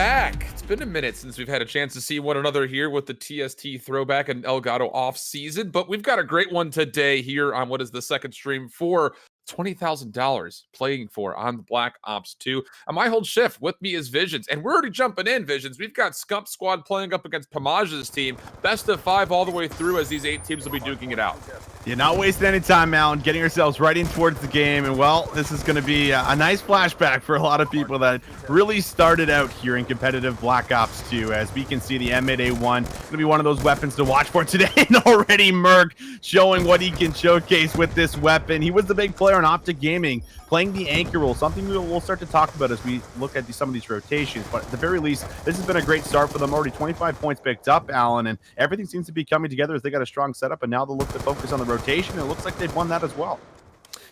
back. It's been a minute since we've had a chance to see one another here with the TST throwback and Elgato off season, but we've got a great one today here on what is the second stream for $20,000 playing for on the Black Ops 2. And my whole shift with me is Visions, and we're already jumping in, Visions. We've got Scump squad playing up against Pamaj's team. Best of 5 all the way through as these 8 teams will be duking it out. Yeah, not wasting any time, Alan. Getting ourselves right in towards the game. And, well, this is going to be a nice flashback for a lot of people that really started out here in competitive Black Ops 2. As we can see, the M8A1 going to be one of those weapons to watch for today. And already Merc showing what he can showcase with this weapon. He was the big player in Optic Gaming, playing the anchor role, something we'll start to talk about as we look at some of these rotations. But at the very least, this has been a great start for them. Already 25 points picked up, Alan, and everything seems to be coming together as they got a strong setup, and now they'll look to focus on the rotation. It looks like they've won that as well.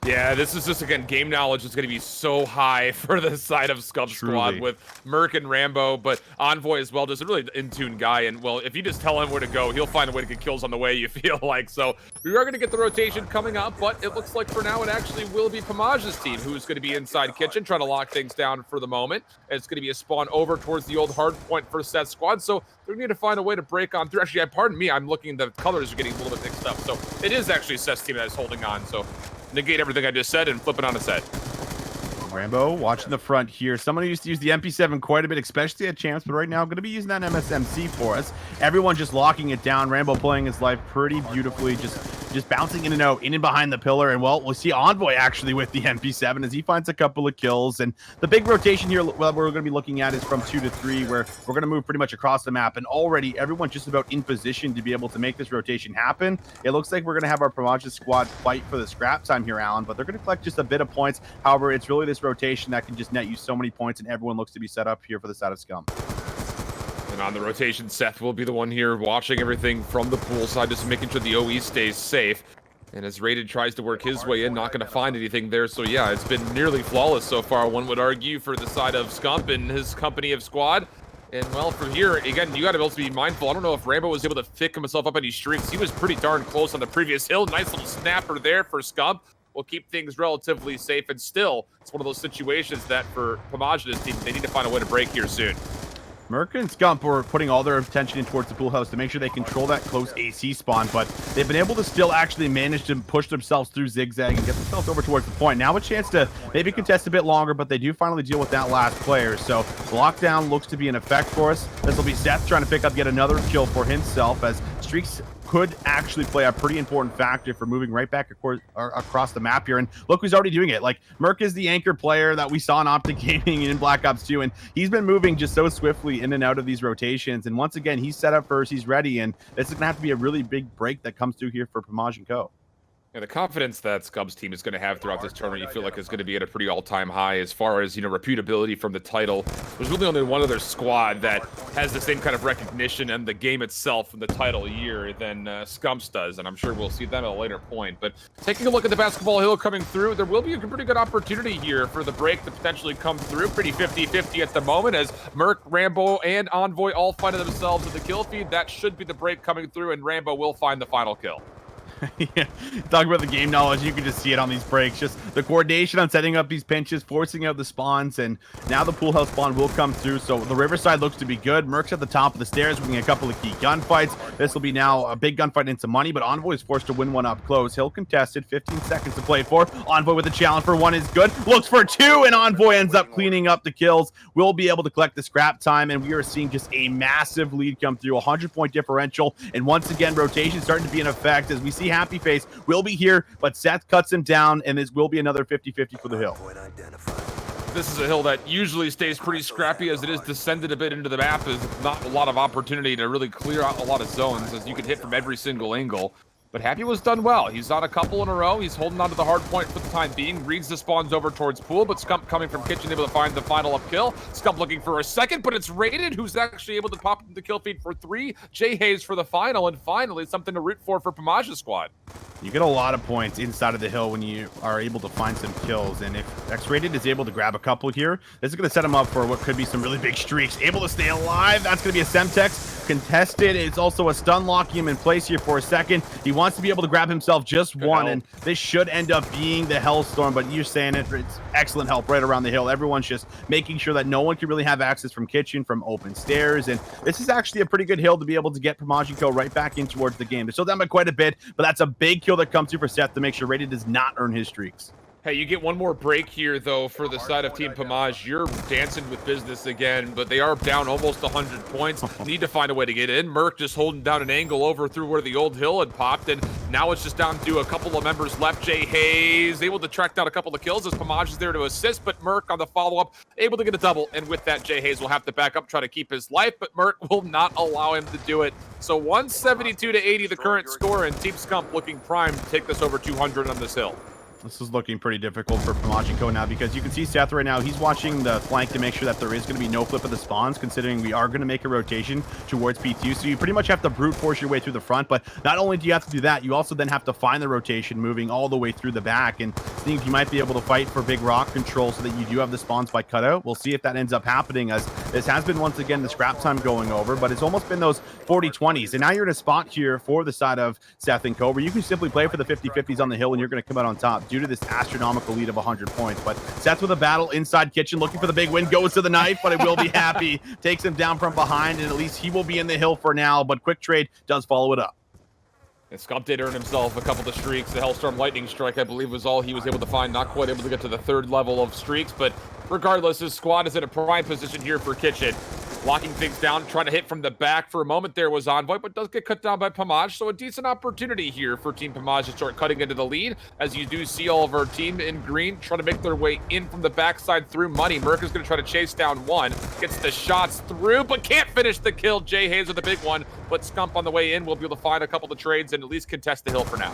Yeah, this is just, again, game knowledge is going to be so high for the side of Scump squad with Merc and Rambo, but Envoy as well, just a really in-tune guy. And, well, if you just tell him where to go, he'll find a way to get kills on the way, you feel like. So we are going to get the rotation coming up, but it looks like for now it actually will be Pamaj's team who's going to be inside Kitchen, trying to lock things down for the moment. It's going to be a spawn over towards the old hard point for Seth squad, so they need to find a way to break on through. Actually, pardon me, I'm looking, the colors are getting a little bit mixed up. So it is actually Seth's team that is holding on, so negate everything I just said and flip it on its head. Rambo watching the front here. Someone who used to use the MP7 quite a bit, especially at champs, but right now going to be using that MSMC for us. Everyone just locking it down. Rambo playing his life pretty beautifully, just bouncing in and out, in and behind the pillar. And, well, we'll see Envoy actually with the MP7 as he finds a couple of kills. And the big rotation here, well, we're going to be looking at is from 2 to 3, where we're going to move pretty much across the map. And already everyone's just about in position to be able to make this rotation happen. It looks like we're going to have our Pamaj squad fight for the scrap time here, Alan, but they're going to collect just a bit of points. However, it's really this rotation that can just net you so many points, and everyone looks to be set up here for the side of Scump. And on the rotation, Seth will be the one here watching everything from the pool side, just making sure the OE stays safe. And as Rated tries to work his way in, not going to find anything there. So yeah, it's been nearly flawless so far, one would argue, for the side of Scump and his company of squad. And, well, from here, again, you got to be able to be mindful. I don't know if Rambo was able to pick himself up any streaks. He was pretty darn close on the previous hill. Nice little snapper there for Scump. Will keep things relatively safe, and still, it's one of those situations that for Pamaj and his team, they need to find a way to break here soon. Merc and Scump are putting all their attention in towards the pool house to make sure they control that close AC spawn, but they've been able to still actually manage to push themselves through zigzag and get themselves over towards the point. Now a chance to maybe contest a bit longer, but they do finally deal with that last player. So lockdown looks to be in effect for us. This will be Seth trying to pick up yet another kill for himself, as streaks could actually play a pretty important factor for moving right back across the map here. And look who's already doing it. Like, Merc is the anchor player that we saw in Optic Gaming in Black Ops 2, and he's been moving just so swiftly in and out of these rotations. And once again, he's set up first, he's ready, and this is going to have to be a really big break that comes through here for Pamaj and co. And the confidence that Scump's team is going to have throughout this tournament, you feel like is going to be at a pretty all-time high as far as, reputability from the title. There's really only one other squad that has the same kind of recognition and the game itself from the title year than Scump's does, and I'm sure we'll see them at a later point. But taking a look at the basketball hill coming through, there will be a pretty good opportunity here for the break to potentially come through. Pretty 50-50 at the moment as Merc, Rambo, and Envoy all finding themselves in the kill feed. That should be the break coming through, and Rambo will find the final kill. Yeah, talk about the game knowledge. You can just see it on these breaks. Just the coordination on setting up these pinches, forcing out the spawns, and now the pool house spawn will come through. So the Riverside looks to be good. Merc's at the top of the stairs, winning a couple of key gunfights. This will be now a big gunfight into money, but Envoy is forced to win one up close. He'll contest it. 15 seconds to play for. Envoy with a challenge for 1 is good. Looks for 2, and Envoy ends up cleaning up the kills. We'll be able to collect the scrap time, and we are seeing just a massive lead come through. 100-point differential, and once again, rotation starting to be in effect as we see Happy Face will be here, but Seth cuts him down, and this will be another 50-50 for the hill. This is a hill that usually stays pretty scrappy as it is descended a bit into the map. There's not a lot of opportunity to really clear out a lot of zones as you can hit from every single angle. But Happy was done well. He's on a couple in a row. He's holding on to the hard point for the time being. Reads the spawns over towards pool, but Scump coming from kitchen able to find the final up kill. Scump looking for a second, but it's Rated who's actually able to pop the kill feed for 3. Jay Hayes for the final, and finally something to root for Pamaj's squad. You get a lot of points inside of the hill when you are able to find some kills, and if X-Rated is able to grab a couple here, this is going to set him up for what could be some really big streaks. Able to stay alive. That's going to be a Semtex contested. It's also a stun locking him in place here for a second. He wants to be able to grab himself just one, help. and this should end up being the Hellstorm, but you're saying it's excellent help right around the hill. Everyone's just making sure that no one can really have access from kitchen, from open stairs, and this is actually a pretty good hill to be able to get Pamaj right back in towards the game. They're still down by quite a bit, but that's a big kill that comes through for Seth to make sure Rated does not earn his streaks. Hey, you get one more break here, though, for the side of Team Pamaj. You're dancing with business again, but they are down almost 100 points. Need to find a way to get in. Merc just holding down an angle over through where the old hill had popped, and now it's just down to a couple of members left. Jay Hayes able to track down a couple of kills as Pamaj is there to assist, but Merc on the follow-up able to get a double, and with that, Jay Hayes will have to back up, try to keep his life, but Merc will not allow him to do it. So 172 to 80, the current score, and Team Scump looking primed to take this over 200 on this hill. This is looking pretty difficult for Pamaj now because you can see Seth right now. He's watching the flank to make sure that there is going to be no flip of the spawns, considering we are going to make a rotation towards P2. So you pretty much have to brute force your way through the front. But not only do you have to do that, you also then have to find the rotation moving all the way through the back and seeing if you might be able to fight for big rock control so that you do have the spawns by cutout. We'll see if that ends up happening, as this has been once again the scrap time going over, but it's almost been those 40-20s. And now you're in a spot here for the side of Seth and Co, where you can simply play for the 50-50s on the hill and you're going to come out on top due to this astronomical lead of 100 points. But Seth with a battle inside kitchen, looking for the big win, goes to the knife, but it will be happy. Takes him down from behind, and at least he will be in the hill for now, but Quick Trade does follow it up. And Scump did earn himself a couple of streaks. The Hellstorm Lightning Strike, I believe, was all he was able to find. Not quite able to get to the third level of streaks, but regardless, his squad is in a prime position here for Kitchen. Locking things down, trying to hit from the back for a moment there was Envoy, but does get cut down by Pamaj, so a decent opportunity here for Team Pamaj to start cutting into the lead, as you do see all of our team in green trying to make their way in from the backside through money. Merc is going to try to chase down one, gets the shots through, but can't finish the kill. Jay Hayes with a big one, but Scump on the way in will be able to find a couple of trades and at least contest the hill for now.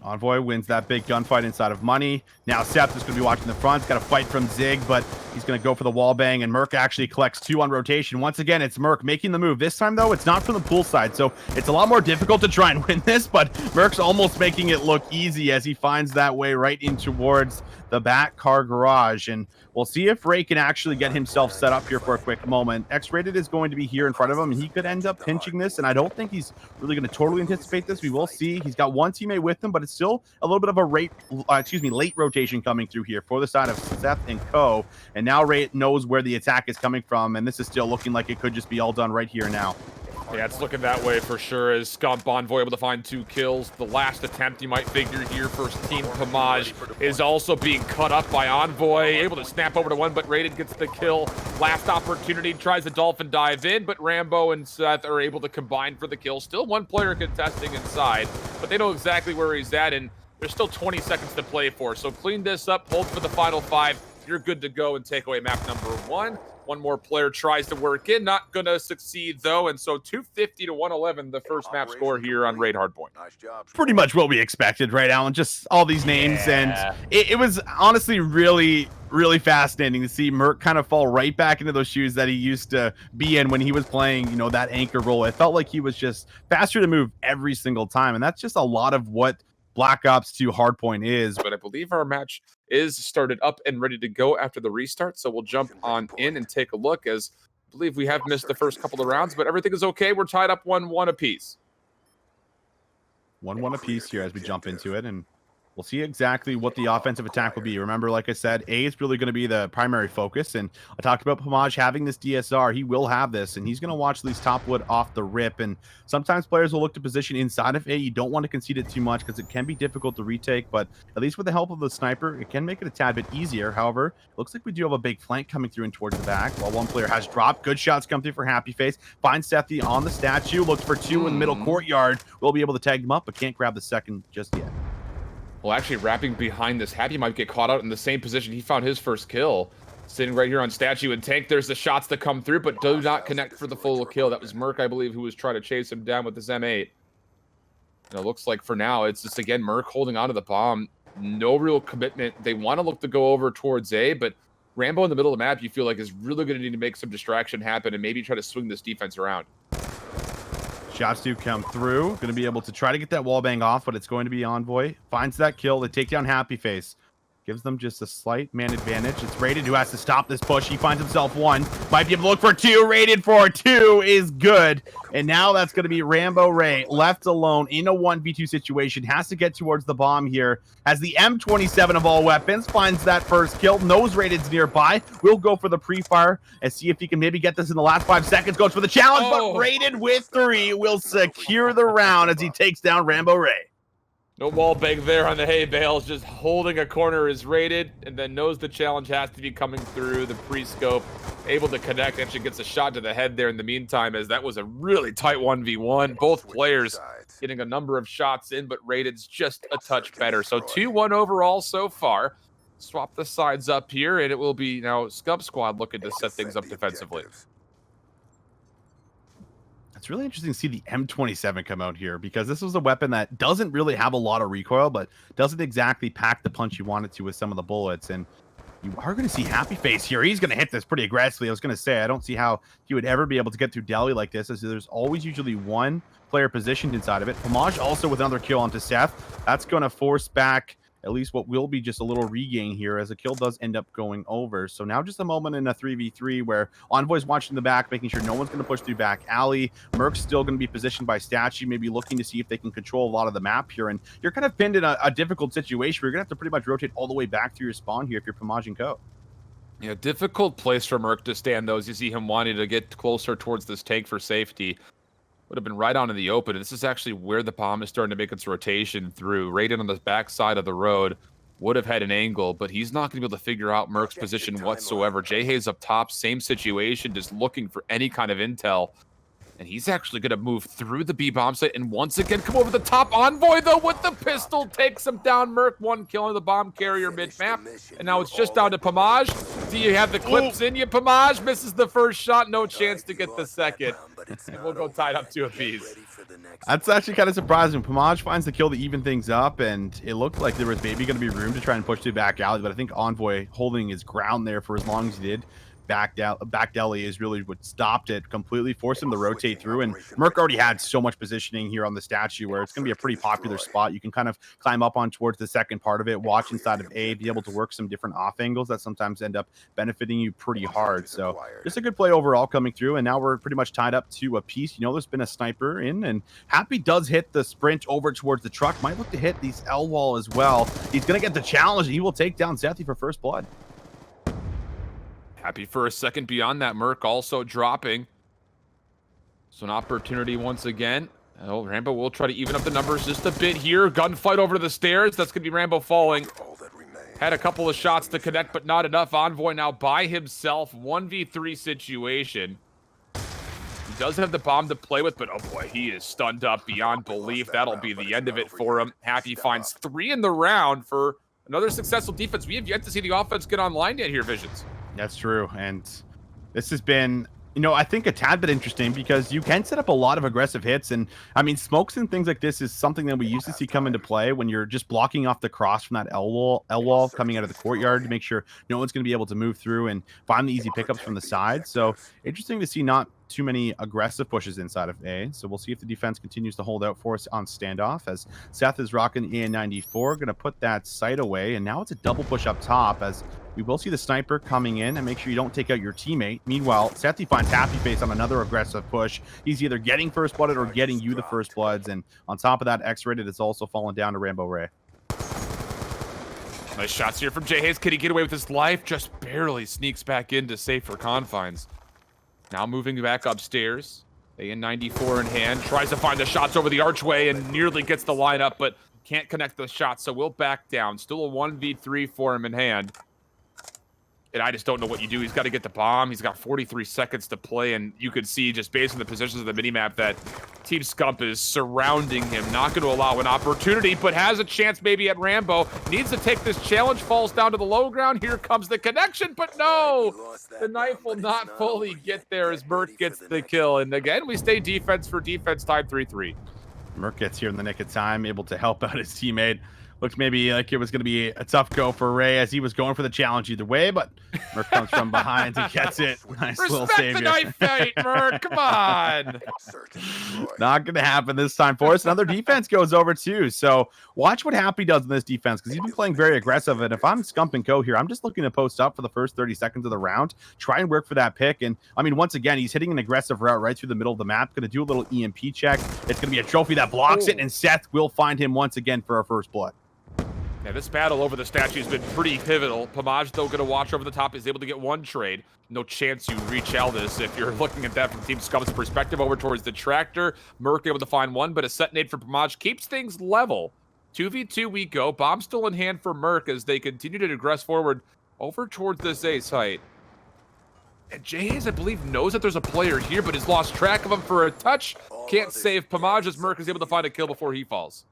Envoy wins that big gunfight inside of money. Now Seth is going to be watching the front. He's got a fight from Zig, but he's going to go for the wall bang, and Merc actually collects two on rotation. Once again, it's Merc making the move. This time, though, it's not from the pool side, so it's a lot more difficult to try and win this, but Merc's almost making it look easy as he finds that way right in towards the back car garage, and we'll see if Ray can actually get himself set up here for a quick moment. X-Rated is going to be here in front of him, and he could end up pinching this, and I don't think he's really going to totally anticipate this. We will see. He's got one teammate with him, but it's still a little bit of a late rotation coming through here for the side of Seth and Co. And now Ray knows where the attack is coming from, and this is still looking like it could just be all done right here now. Yeah, it's looking that way for sure, as Scump Envoy able to find two kills. The last attempt, you might figure here for Team Pamaj, is also being cut up by Envoy. Able to snap over to one, but Rated gets the kill. Last opportunity, tries the Dolphin dive in, but Rambo and Seth are able to combine for the kill. Still one player contesting inside, but they know exactly where he's at, and there's still 20 seconds to play for. So clean this up, hold for the final 5. You're good to go and take away map number 1. One more player tries to work in, not gonna succeed though, and so 250 to 111, the first map score here on Raid Hardpoint. Nice job. Pretty much what we expected, right, Alan? Just all these names, and it was honestly really fascinating to see Merc kind of fall right back into those shoes that he used to be in when he was playing, you know, that anchor role. It felt like he was just faster to move every single time, and that's just a lot of what Black Ops 2 Hardpoint is. But I believe our match is started up and ready to go after the restart, so we'll jump on in and take a look, as I believe we have missed the first couple of rounds, but everything is okay. We're tied up 1-1 apiece. 1-1 apiece here as we jump into it, and we'll see exactly what the offensive attack will be. Remember, like I said, A is really going to be the primary focus, and I talked about Pamaj having this DSR. He will have this, and he's going to watch these top wood off the rip, and sometimes players will look to position inside of A. You don't want to concede it too much because it can be difficult to retake, but at least with the help of the sniper, it can make it a tad bit easier. However, it looks like we do have a big flank coming through and towards the back, while one player has dropped. Good shots come through for Happy Face. Finds Sethy on the statue, looks for two in the middle courtyard. We'll be able to tag them up, but can't grab the second just yet. Well, actually, wrapping behind this, Happy might get caught out in the same position he found his first kill. Sitting right here on statue and tank. There's the shots that come through, but do not connect for the full kill. That was Merc, I believe, who was trying to chase him down with his M8. And it looks like for now, it's just, again, Merc holding onto the bomb. No real commitment. They want to look to go over towards A, but Rambo in the middle of the map, you feel like, is really going to need to make some distraction happen and maybe try to swing this defense around. Shots do come through. Going to be able to try to get that wall bang off, but it's going to be Envoy. Finds that kill. They take down Happy Face. Gives them just a slight man advantage. It's Rated who has to stop this push. He finds himself 1. Might be able to look for 2. Rated for 2 is good. And now that's going to be Rambo Ray left alone in a 1v2 situation. Has to get towards the bomb here. As the M27 of all weapons finds that first kill. Knows Rated's nearby. Will go for the pre-fire and see if he can maybe get this in the last 5 seconds. Goes for the challenge, but Rated with 3 will secure the round as he takes down Rambo Ray. No wall bang there on the hay bales, just holding a corner is Rated, and then knows the challenge has to be coming through the pre-scope. Able to connect, actually gets a shot to the head there in the meantime, as that was a really tight 1v1. Both players getting a number of shots in, but Rated's just a touch better. So 2-1 overall so far. Swap the sides up here, and it will be now Scump Squad looking to set things up defensively. It's really interesting to see the M27 come out here, because this was a weapon that doesn't really have a lot of recoil, but doesn't exactly pack the punch you want it to with some of the bullets. And you are going to see Happy Face here. He's going to hit this pretty aggressively. I was going to say, I don't see how he would ever be able to get through deli like this, as there's always usually one player positioned inside of it. Pamaj also with another kill onto Seth. That's going to force back at least what will be just a little regain here, as a kill does end up going over. So now just a moment in a 3v3 where Envoy's watching the back, making sure no one's going to push through back alley. Merc's still going to be positioned by Statue, maybe looking to see if they can control a lot of the map here. And you're kind of pinned in a difficult situation where you're going to have to pretty much rotate all the way back through your spawn here if you're Pamaj and Co. Yeah, difficult place for Merc to stand, though, as you see him wanting to get closer towards this tank for safety. Would have been right on in the open. This is actually where the bomb is starting to make its rotation through. Rated on the back side of the road. Would have had an angle, but he's not going to be able to figure out Merc's position whatsoever. Hayes up top, same situation, just looking for any kind of intel. And he's actually going to move through the B bomb site and once again come over the top. Envoy, though, with the pistol, takes him down. Merc, 1 kill on the bomb carrier mid-map. And now it's just down to Pamaj. Do you have the clips in you, Pamaj? Misses the first shot, no chance to get the second. And we'll go tied up to a piece. That's actually kind of surprising. Pamaj finds the kill to even things up, and it looked like there was maybe going to be room to try and push to the back alley, but I think Envoy holding his ground there for as long as he did. Back deli is really what stopped it completely, forced him to rotate through, and Merc already had so much positioning here on the statue where it's going to be a pretty popular spot. You can kind of climb up on towards the second part of it, watch inside of A, be able to work some different off angles that sometimes end up benefiting you pretty hard. So just a good play overall coming through, and now we're pretty much tied up to a piece. You know, there's been a sniper in, and Happy does hit the sprint over towards the truck. Might look to hit these L wall as well. He's going to get the challenge, and he will take down Zethy for first blood. Happy for a second beyond that. Merc also dropping. So an opportunity once again. Oh, Rambo will try to even up the numbers just a bit here. Gunfight over to the stairs. That's going to be Rambo falling. Had a couple of shots to connect, but not enough. Envoy now by himself. 1v3 situation. He does have the bomb to play with, but oh boy, he is stunned up beyond belief. That'll be the end of it for him. Happy finds 3 in the round for another successful defense. We have yet to see the offense get online yet here, Visions. That's true, and this has been, you know, I think a tad bit interesting because you can set up a lot of aggressive hits, and I mean, smokes and things like this is something that we used to see come into play when you're just blocking off the cross from that L wall coming out of the courtyard to make sure no one's going to be able to move through and find the easy pickups from the side. So interesting to see not too many aggressive pushes inside of A. So we'll see if the defense continues to hold out for us on standoff, as Seth is rocking the AN-94, going to put that sight away, and now it's a double push up top, as we will see the sniper coming in and make sure you don't take out your teammate. Meanwhile, Sethy finds Happy Face on another aggressive push. He's either getting first blooded or getting you the first bloods, and on top of that, X-rated is also fallen down to Rambo Ray. Nice shots here from Hayes. Can he get away with his life? Just barely sneaks back into safer confines. Now moving back upstairs. AN-94 in hand. Tries to find the shots over the archway and nearly gets the lineup, but can't connect the shots, so we'll back down. Still a 1v3 for him in hand. And I just don't know what you do. He's got to get the bomb. He's got 43 seconds to play, and you could see just based on the positions of the minimap that Team Scump is surrounding him. Not going to allow an opportunity, but has a chance maybe at Rambo. Needs to take this challenge, falls down to the low ground. Here comes the connection, but no! The knife will not fully get there as Merc gets the kill. And again, we stay defense for defense, tied 3-3. Merc gets here in the nick of time, able to help out his teammate. Looked maybe like it was going to be a tough go for Ray as he was going for the challenge either way, but Merc comes from behind and gets it. Nice little save Respect the knife fight, Merc. Come on. Not going to happen this time for us. Another defense goes over too. So watch what Happy does in this defense because he's been playing very aggressive. And if I'm Scump and Co here, I'm just looking to post up for the first 30 seconds of the round, try and work for that pick. And I mean, once again, he's hitting an aggressive route right through the middle of the map. Going to do a little EMP check. It's going to be a trophy that blocks it, and Seth will find him once again for our first blood. Yeah, this battle over the statue has been pretty pivotal. Pamaj, though, going to watch over the top, is able to get one trade. No chance you reach Aldis if you're looking at that from Team Scump's perspective over towards the tractor. Merc able to find one, but a set nade for Pamaj keeps things level. 2v2 we go. Bomb still in hand for Merc as they continue to digress forward over towards this A site. And Jayhaze, I believe, knows that there's a player here, but has lost track of him for a touch. Can't save Pamaj as Merc is able to find a kill before he falls.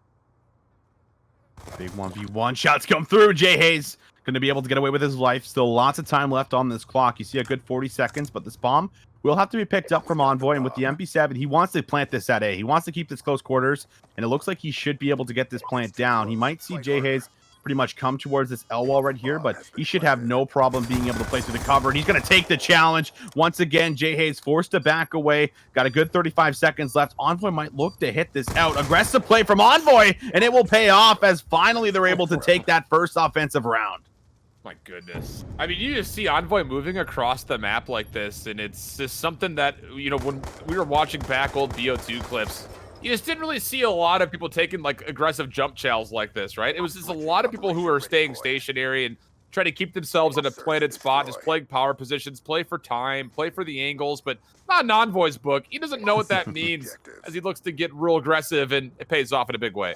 Big 1v1 shots come through. Jayhaze going to be able to get away with his life. Still lots of time left on this clock. You see a good 40 seconds, but this bomb will have to be picked up from Envoy. And with the MP7, he wants to plant this at A. He wants to keep this close quarters, and it looks like he should be able to get this plant down. He might see Jayhaze pretty much come towards this L wall right here, but he should have no problem being able to play through the cover. And he's going to take the challenge. Once again, Jayhaze forced to back away. Got a good 35 seconds left. Envoy might look to hit this out. Aggressive play from Envoy, and it will pay off as finally they're able to take that first offensive round. My goodness. I mean, you just see Envoy moving across the map like this, and it's just something that, you know, when we were watching back old BO2 clips, you just didn't really see a lot of people taking like aggressive jump chows like this, right? It was just a lot of people who were staying stationary and trying to keep themselves in a planted spot, just playing power positions, play for time, play for the angles, but not in Envoy's book. He doesn't know what that means as he looks to get real aggressive, and it pays off in a big way.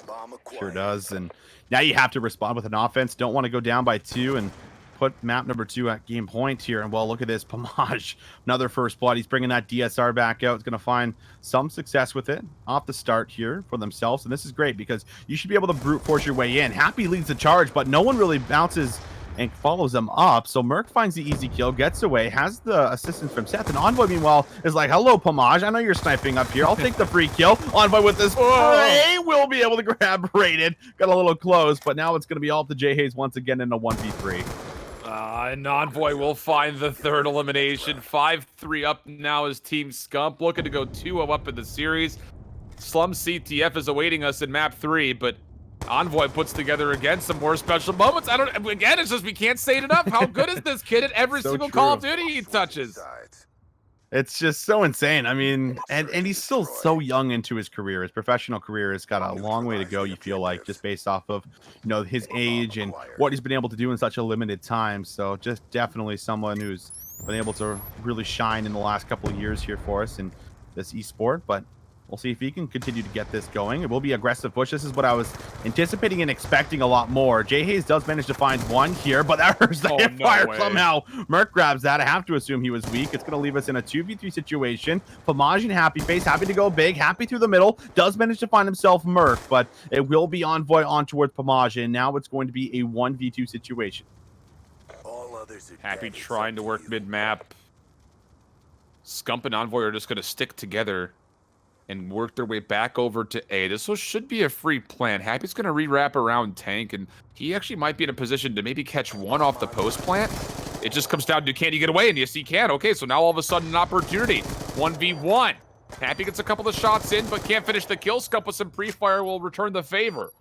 Sure does. And now you have to respond with an offense. Don't want to go down by 2 and put map number 2 at game point here. And well, look at this. Pamaj, another first blood. He's bringing that DSR back out. He's going to find some success with it off the start here for themselves. And this is great because you should be able to brute force your way in. Happy leads the charge, but no one really bounces and follows them up. So Merc finds the easy kill, gets away, has the assistance from Seth. And Envoy, meanwhile, is like, hello, Pamaj. I know you're sniping up here. I'll take the free kill. Envoy with this spray will be able to grab Rated. Got a little close, but now it's going to be all up to Jayhaze once again in a 1v3. And Envoy will find the third elimination. 5-3 up now is Team Scump, looking to go 2-0 up in the series. Slum CTF is awaiting us in map 3, but Envoy puts together again some more special moments. Again, it's just we can't say it enough. How good is this kid at every single Call of Duty he touches? It's just so insane. I mean, and he's still so young into his career. His professional career has got a long way to go, you feel like, just based off of, you know, his age and what he's been able to do in such a limited time. So just definitely someone who's been able to really shine in the last couple of years here for us in this esport. But we'll see if he can continue to get this going. It will be aggressive push. This is what I was anticipating and expecting a lot more. Jayhaze does manage to find one here, but that hurts the hip fire somehow. Merc grabs that. I have to assume he was weak. It's going to leave us in a 2v3 situation. Pamaj and Happy Face, happy to go big. Happy through the middle. Does manage to find himself Merc, but it will be Envoy on towards Pamaj, and now it's going to be a 1v2 situation. Happy trying to work mid-map. Scump and Envoy are just going to stick together and work their way back over to A. This should be a free plant. Happy's going to re-wrap around Tank, and he actually might be in a position to maybe catch one off the post plant. It just comes down to, can he get away? And yes, he can. Okay, so now all of a sudden an opportunity. 1v1. Happy gets a couple of shots in, but can't finish the kill. Scump with some pre-fire will return the favor.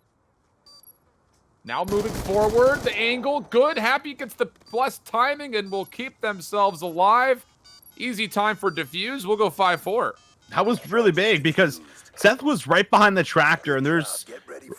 Now moving forward, the angle, good. Happy gets the blessed timing and will keep themselves alive. Easy time for defuse. We'll go 5-4. That was really big because Seth was right behind the tractor, and there's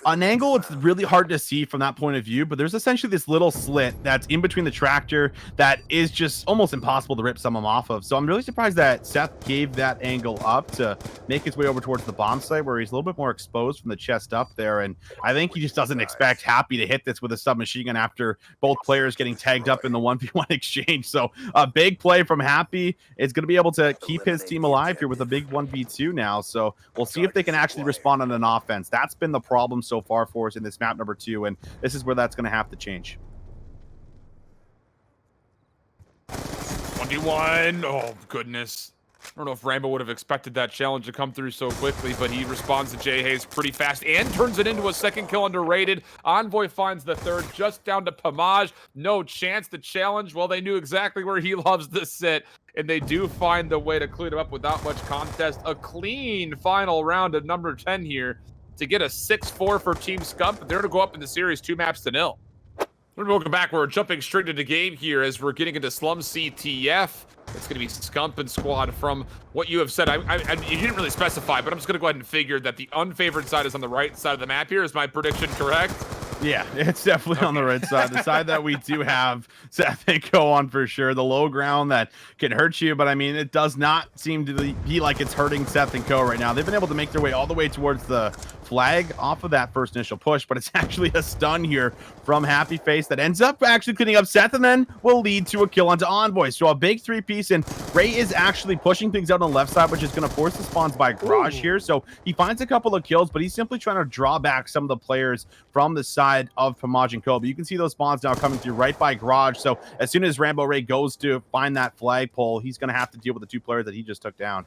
an angle it's really hard to see from that point of view, but there's essentially this little slit that's in between the tractor that is just almost impossible to rip someone off of. So I'm really surprised that Seth gave that angle up to make his way over towards the bomb site where he's a little bit more exposed from the chest up there. And I think he just doesn't expect Happy to hit this with a submachine gun after both players getting tagged up in the 1v1 exchange. So a big play from Happy is going to be able to keep his team alive here with a big 1v2 now. So we'll see if they can actually respond on an offense. That's been the problem so far for us in this map number 2, and this is where that's going to have to change. 21. Oh, goodness. I don't know if Rambo would have expected that challenge to come through so quickly, but he responds to Jay Hayes pretty fast and turns it into a second kill underrated. Envoy finds the third, just down to Pamaj. No chance to challenge. Well, they knew exactly where he loves to sit, and they do find the way to clean him up without much contest. A clean final round of number 10 here to get a 6-4 for Team Scump. They're going to go up in the series 2-0. Welcome back. We're jumping straight into the game here as we're getting into Slum CTF. It's going to be Scump and Squad from what you have said. You didn't really specify, but I'm just going to go ahead and figure that the unfavored side is on the right side of the map here. Is my prediction correct? Yeah, it's definitely on the right side. The side that we do have Seth and Co on for sure. The low ground that can hurt you, but I mean, it does not seem to be like it's hurting Seth and Co right now. They've been able to make their way all the way towards the flag off of that first initial push, but it's actually a stun here from Happy Face that ends up actually cleaning up Seth and then will lead to a kill onto Envoy. So a big 3-piece, and Ray is actually pushing things out on the left side, which is going to force the spawns by Garage here. So he finds a couple of kills, but he's simply trying to draw back some of the players from the side of Pamaj and Co. But you can see those spawns now coming through right by Garage. So as soon as Rambo Ray goes to find that flagpole, he's going to have to deal with the two players that he just took down.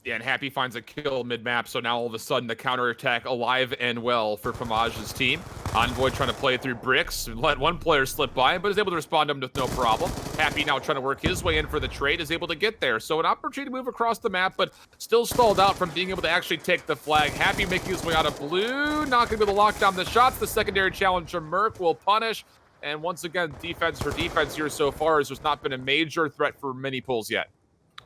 Yeah, and Happy finds a kill mid-map, so now all of a sudden the counterattack alive and well for Pamaj's team. Envoy trying to play through bricks, let one player slip by, but is able to respond to him with no problem. Happy now trying to work his way in for the trade, is able to get there. So an opportunity to move across the map, but still stalled out from being able to actually take the flag. Happy making his way out of blue, not going to be able to lock down the shots. The secondary challenge from Merc will punish. And once again, defense for defense here so far, as there's not been a major threat for many pulls yet.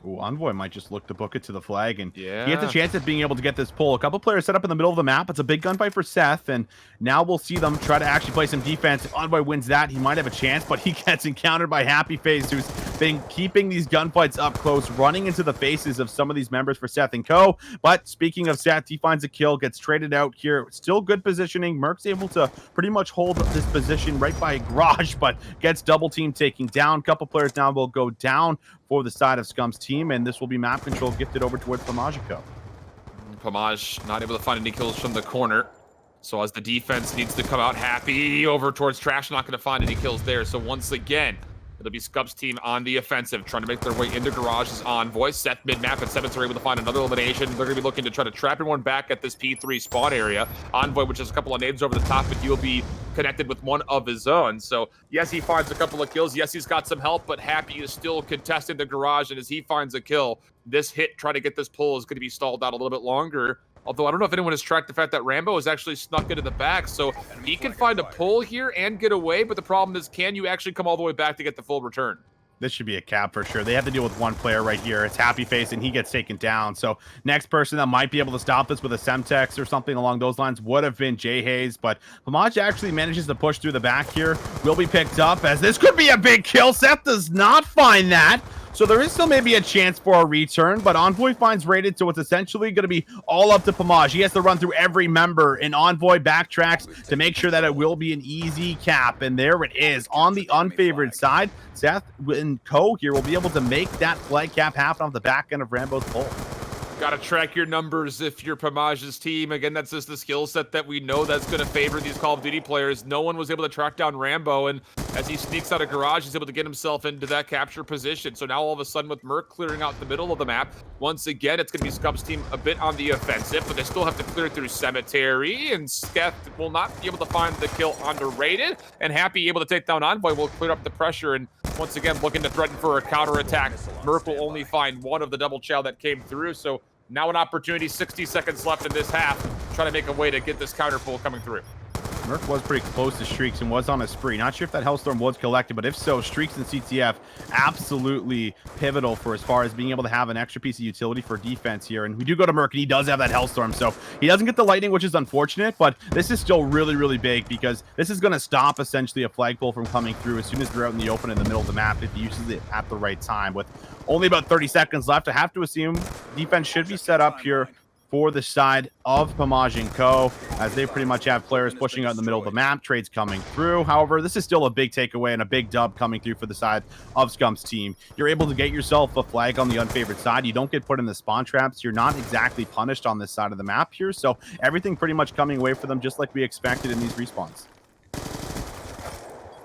Ooh, Envoy might just look to book it to the flag, and yeah, he gets a chance at being able to get this pull. A couple players set up in the middle of the map. It's a big gunfight for Seth, and now we'll see them try to actually play some defense. If Envoy wins that, he might have a chance, but he gets encountered by Happy Face, who's been keeping these gunfights up close, running into the faces of some of these members for Seth and Co. But speaking of Seth, he finds a kill, gets traded out here. Still good positioning. Merc's able to pretty much hold this position right by Garage, but gets double team taking down. Couple players now will go down for the side of Scump's team, and this will be map control gifted over towards Pamaj and Co. Pamaj not able to find any kills from the corner. So as the defense needs to come out, Happy over towards Trash, not going to find any kills there. So once again, it'll be Scump's team on the offensive, trying to make their way into Garage's Envoy. Seth mid-map and Sevens are able to find another elimination. They're going to be looking to try to trap everyone back at this P3 spawn area. Envoy, which has a couple of nades over the top, but he'll be connected with one of his own. So yes, he finds a couple of kills. Yes, he's got some help, but Happy is still contesting the Garage, and as he finds a kill, this hit, trying to get this pull, is going to be stalled out a little bit longer. Although I don't know if anyone has tracked the fact that Rambo has actually snuck into the back, so he can find a pull here and get away, but the problem is, can you actually come all the way back to get the full return? This should be a cap for sure. They have to deal with one player right here. It's Happy Face, and he gets taken down. So next person that might be able to stop this with a Semtex or something along those lines would have been Jay Hayes, but Pamaj actually manages to push through the back here. Will be picked up, as this could be a big kill. Seth does not find that. So there is still maybe a chance for a return, but Envoy finds rated, so it's essentially going to be all up to Pamaj. He has to run through every member, and Envoy backtracks to make sure that it will be an easy cap. And there it is. On the unfavored side, Seth and Co here will be able to make that flag cap happen off the back end of Rambo's pull. Got to track your numbers if you're Pamaj's team. Again, that's just the skill set that we know that's going to favor these Call of Duty players. No one was able to track down Rambo, and as he sneaks out of Garage, he's able to get himself into that capture position. So now all of a sudden, with Merc clearing out the middle of the map, once again, it's going to be Scump's team a bit on the offensive, but they still have to clear through Cemetery, and Sketh will not be able to find the kill underrated, and Happy able to take down Envoy will clear up the pressure, and once again, looking to threaten for a counterattack. Merc will only find one of the double chow that came through, so now an opportunity, 60 seconds left in this half, trying to make a way to get this counter pull coming through. Merc was pretty close to Streaks and was on a spree. Not sure if that Hellstorm was collected, but if so, Streaks and CTF absolutely pivotal for as far as being able to have an extra piece of utility for defense here. And we do go to Merc, and he does have that Hellstorm, so he doesn't get the Lightning, which is unfortunate, but this is still really, really big because this is going to stop essentially a flagpole from coming through as soon as they're out in the open in the middle of the map if he uses it at the right time. With only about 30 seconds left, I have to assume defense should be set up here for the side of Pamaj and Co, as they pretty much have players pushing out in the middle of the map, trades coming through. However, this is still a big takeaway and a big dub coming through for the side of Scump's team. You're able to get yourself a flag on the unfavored side. You don't get put in the spawn traps. You're not exactly punished on this side of the map here, so everything pretty much coming away for them just like we expected in these respawns.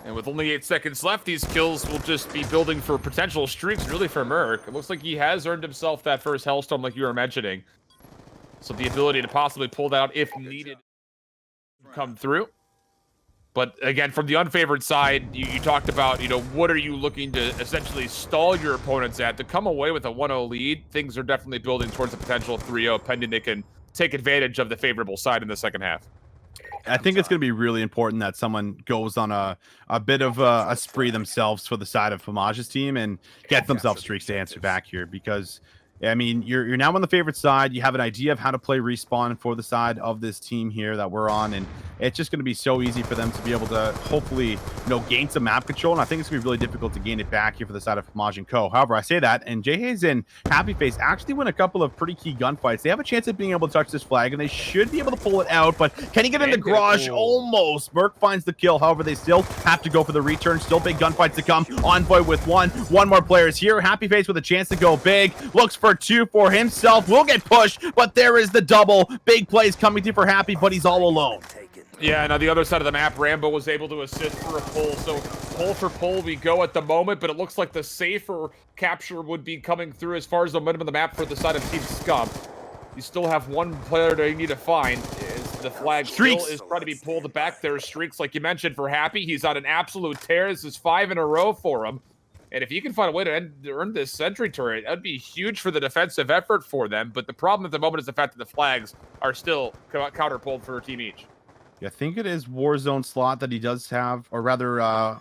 And with only 8 seconds left, these kills will just be building for potential streaks, really, for Merc. It looks like he has earned himself that first Hellstorm, like you were mentioning. So the ability to possibly pull that out if needed come through. But again, from the unfavored side, you talked about, what are you looking to essentially stall your opponents at? To come away with a 1-0 lead, things are definitely building towards a potential 3-0, pending they can take advantage of the favorable side in the second half. I think it's going to be really important that someone goes on a bit of a spree themselves for the side of Pamaj's team and get themselves streaks to answer back here, because I mean, you're now on the favorite side. You have an idea of how to play respawn for the side of this team here that we're on, and it's just going to be so easy for them to be able to hopefully, gain some map control. And I think it's going to be really difficult to gain it back here for the side of Pamaj and Co. However, I say that, and Jorge and Happy Face actually win a couple of pretty key gunfights. They have a chance of being able to touch this flag, and they should be able to pull it out. But can he get in the garage? Almost. Merc finds the kill. However, they still have to go for the return. Still big gunfights to come. Envoy with one more player is here. Happy Face with a chance to go big. Looks for 2 for himself. Will get pushed, but there is the double. Big plays coming through for Happy, but he's all alone. Yeah, and on the other side of the map, Rambo was able to assist for a pull. So pull for pull we go at the moment, but it looks like the safer capture would be coming through as far as the momentum of the map for the side of Team Scump. You still have one player that you need to find. Is the flag still is trying to be pulled back. There's streaks, like you mentioned, for Happy. He's on an absolute tear. This is 5 in a row for him. And if he can find a way to earn this sentry turret, that'd be huge for the defensive effort for them. But the problem at the moment is the fact that the flags are still counter-pulled for a team each. Yeah, I think it is Warzone slot that he does have, or rather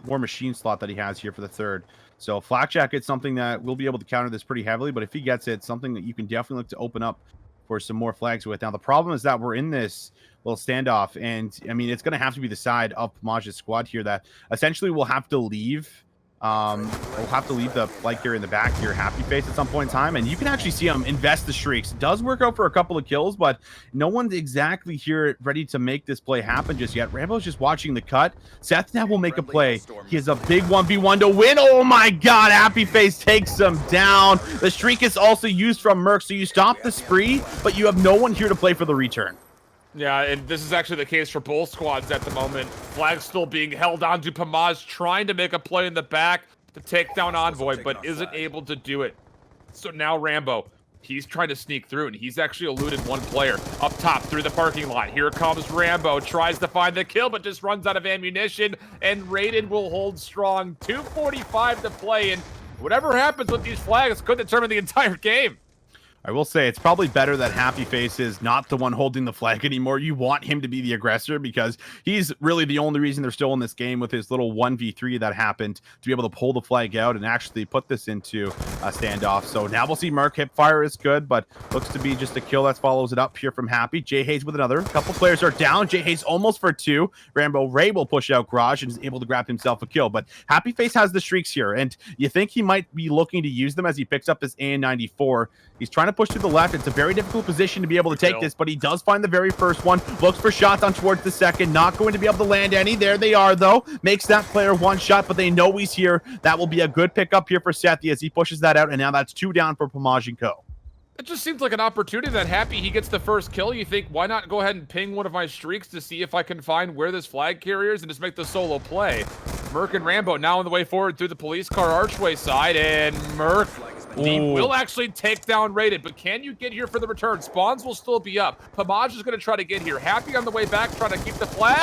War Machine slot that he has here for the third. So Flak Jacket's something that will be able to counter this pretty heavily, but if he gets it, something that you can definitely look to open up for some more flags with. Now, the problem is that we're in this little standoff, and I mean, it's going to have to be the side of Pamaj's squad here that essentially will have to leave. We'll have to leave the flag here in the back here, Happy Face, at some point in time, and you can actually see him invest the streaks. It does work out for a couple of kills, but no one's exactly here ready to make this play happen just yet. Rambo's just watching the cut. Seth now will make a play. He has a big 1v1 to win. Oh my god, Happy Face takes him down. The streak is also used from Merc, so you stop the spree, but you have no one here to play for the return. Yeah, and this is actually the case for both squads at the moment. Flag still being held on to Pamaj, trying to make a play in the back to take down Envoy, but isn't able to do it. So now Rambo, he's trying to sneak through, and he's actually eluded one player up top through the parking lot. Here comes Rambo, tries to find the kill, but just runs out of ammunition, and Raiden will hold strong. 2:45 to play, and whatever happens with these flags could determine the entire game. I will say it's probably better that Happy Face is not the one holding the flag anymore. You want him to be the aggressor because he's really the only reason they're still in this game with his little 1v3 that happened to be able to pull the flag out and actually put this into a standoff. So now we'll see Merc. Hip fire is good, but looks to be just a kill that follows it up here from Happy. Hayes with another. A couple players are down. Hayes almost for 2. Rambo Ray will push out Garage and is able to grab himself a kill, but Happy Face has the streaks here, and you think he might be looking to use them as he picks up his AN-94. He's trying to push to the left. It's a very difficult position to be able to take this, but he does find the very first one. Looks for shots on towards the second. Not going to be able to land any. There they are, though. Makes that player one shot, but they know he's here. That will be a good pickup here for Sethi as he pushes that out, and now that's 2 down for Pamaj and Co. It just seems like an opportunity that Happy, he gets the first kill. You think, why not go ahead and ping one of my streaks to see if I can find where this flag carrier is and just make the solo play. Merc and Rambo now on the way forward through the police car archway side, and Merc, he will actually take down Raiden, but can you get here for the return? Spawns will still be up. Pamaj is going to try to get here. Happy on the way back, trying to keep the flag.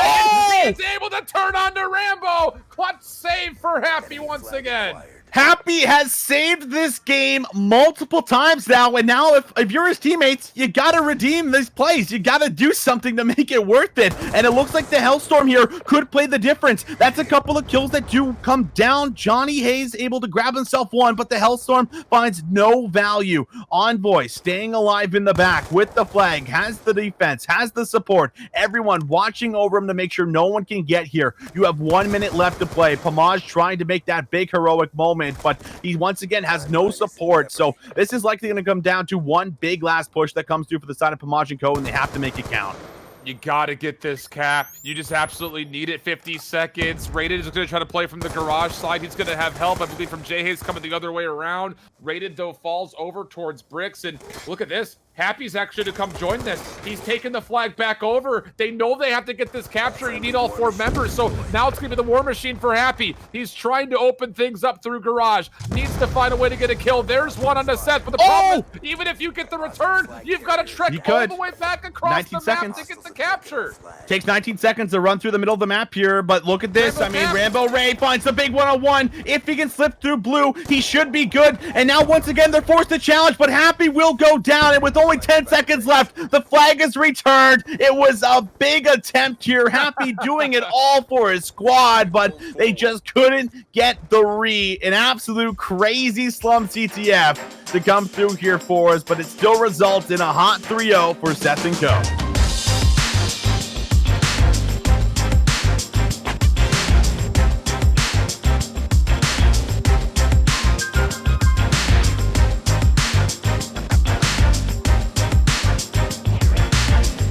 He's able to turn on to Rambo. Clutch save for Happy once again. Happy has saved this game multiple times now, and now if you're his teammates, you gotta redeem these plays. You gotta do something to make it worth it, and it looks like the Hellstorm here could play the difference. That's a couple of kills that do come down. Johnny Hayes able to grab himself one, but the Hellstorm finds no value. Envoy staying alive in the back with the flag, has the defense, has the support, everyone watching over him to make sure no one can get here. You have 1 minute left to play. Pamaj trying to make that big heroic moment, but he once again has no support. So this is likely going to come down to one big last push that comes through for the side of Pamaj and Co, and they have to make it count. You got to get this cap. You just absolutely need it. 50 seconds. Rated is going to try to play from the garage side. He's going to have help, I believe, from Hayes coming the other way around. Rated, though, falls over towards Bricks, and look at this. Happy's actually to come join this. He's taken the flag back over. They know they have to get this capture. You need all 4 members. So now it's going to be the War Machine for Happy. He's trying to open things up through Garage. Needs to find a way to get a kill. There's one on the set. But the problem is, even if you get the return, you've got to trek all the way back across the map to get the capture. Takes 19 seconds to run through the middle of the map here. But look at this. Rambo Ray finds the big one-on-one. If he can slip through blue, he should be good. And now once again, they're forced to challenge. But Happy will go down. And with only 10 seconds left, the flag is returned. It was a big attempt here. Happy doing it all for his squad, but they just couldn't get the read. An absolute crazy slum CTF to come through here for us, but it still results in a hot 3-0 for Seth and Co.